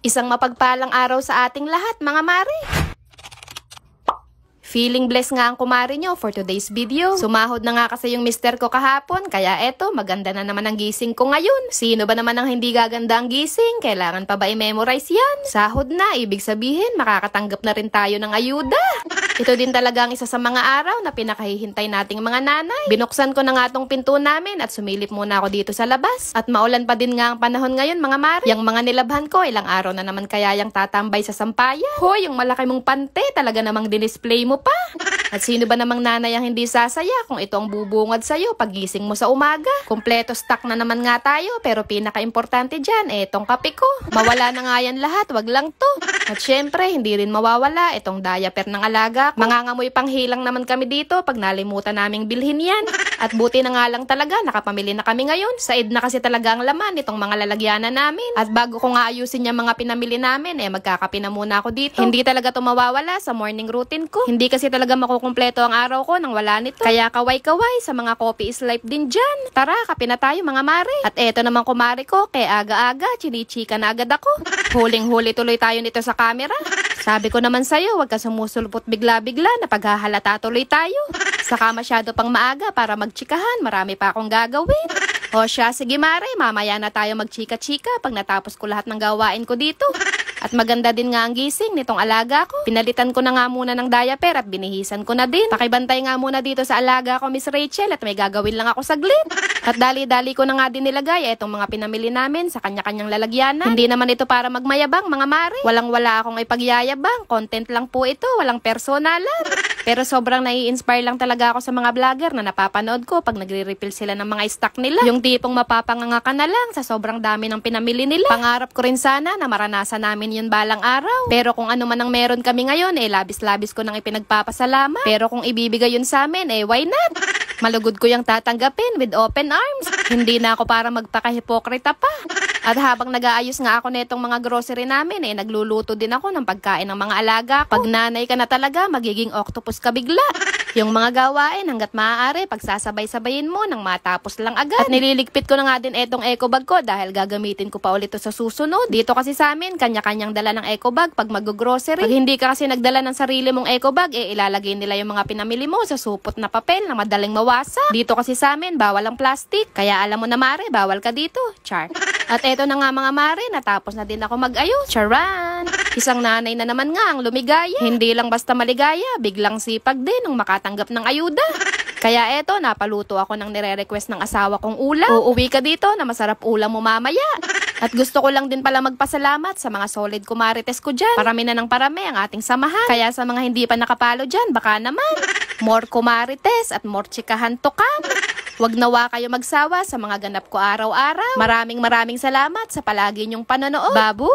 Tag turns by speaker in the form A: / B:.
A: Isang mapagpalang araw sa ating lahat, mga mare. Feeling blessed nga ang kumari nyo for today's video. Sumahod na nga kasi yung mister ko kahapon, kaya eto, maganda na naman ang gising ko ngayon. Sino ba naman ang hindi gaganda ang gising? Kailangan pa ba i-memorize yan? Sahod na, ibig sabihin, makakatanggap na rin tayo ng ayuda. Ito din talaga ang isa sa mga araw na pinakahihintay nating mga nanay. Binuksan ko na nga tong pinto namin at sumilip muna ako dito sa labas. At maulan pa din nga ang panahon ngayon, mga mare. Yang mga nilabhan ko, ilang araw na naman kaya yang tatambay sa sampayan. Hoy, yung malaki mong pante, talaga namang dinisplay mo pa. At sino ba namang nanay ang hindi sasaya kung ito ang bubungad sa'yo pagising mo sa umaga? Kompleto stock na naman nga tayo, pero pinaka-importante dyan, etong kape ko. Mawala na nga yan lahat, wag lang to. At syempre, hindi rin mawawala itong diaper ng alaga ko. Mangangamoy panghilang naman kami dito pag nalimutan naming bilhin yan. At buti na nga lang talaga, nakapamili na kami ngayon. Said na kasi talaga ang laman itong mga lalagyanan namin. At bago ko nga ayusin yung mga pinamili namin, magkakape na muna ako dito. Hindi talaga to mawawala sa morning routine ko. Hindi kasi talaga makukumpleto ang araw ko nang wala nito. Kaya kaway-kaway sa mga coffee is life din dyan. Tara, kape na tayo mga mare. At eto naman kumari ko, kaya aga-aga, chinichika na agad ako. Huling-huli tuloy tayo nito sa camera. Sabi ko naman sa'yo, huwag ka sumusulpot bigla-bigla na paghahalata tuloy tayo. Saka masyado pang maaga para magchikahan, marami pa akong gagawin. O siya, sige mare, mamaya na tayo magchika-chika pag natapos ko lahat ng gawain ko dito. At maganda din nga ang gising nitong alaga ko. Pinalitan ko na nga muna ng diaper at binihisan ko na din. Pakibantay nga muna dito sa alaga ko, Miss Rachel, at may gagawin lang ako saglit. At dali-dali ko na nga din nilagay itong mga pinamili namin sa kanya-kanyang lalagyanan. Hindi naman ito para magmayabang, mga mare. Walang-wala akong ipagyayabang. Content lang po ito, walang personalan. Pero sobrang nai-inspire lang talaga ako sa mga vlogger na napapanood ko pag nagre-refill sila ng mga stock nila. Yung tipong mapapanganga ka na lang sa sobrang dami ng pinamili nila. Pangarap ko rin sana na maranasan namin yun balang araw. Pero kung ano man ang meron kami ngayon, labis-labis ko nang ipinagpapasalamat. Pero kung ibibigay yun sa amin, why not? Malugod ko yung tatanggapin with open arms. Hindi na ako para magpakahipokrita pa. At habang nag-aayos nga ako netong mga grocery namin, nagluluto din ako ng pagkain ng mga alaga ko. Pag nanay ka na talaga, magiging octopus ka bigla. Yung mga gawain, hanggat maaari, pagsasabay-sabayin mo nang matapos lang agad. At nililigpit ko na nga din etong eco bag ko dahil gagamitin ko pa ulit ito sa susunod. Dito kasi sa amin, kanya-kanyang dala ng eco bag pag mag-grocery. Pag hindi ka kasi nagdala ng sarili mong eco bag, ilalagay nila yung mga pinamili mo sa supot na papel na madaling mawasa. Dito kasi sa amin, bawal ang plastic. Kaya alam mo na mare, bawal ka dito. Char. At eto na nga mga mare, natapos na din ako mag-ayos. Charan! Isang nanay na naman nga ang lumigaya. Hindi lang basta maligaya, biglang sipag din nung makatanggap ng ayuda. Kaya eto, napaluto ako ng nire-request ng asawa kong ulam. Uuwi ka dito na masarap ulam mo mamaya. At gusto ko lang din pala magpasalamat sa mga solid kumarites ko dyan. Parami na ng parami ang ating samahan. Kaya sa mga hindi pa nakapalo dyan, baka naman. More kumarites at more chikahan to come. Huwag nawa kayo magsawa sa mga ganap ko araw-araw. Maraming salamat sa palagi niyong panonood. Babu!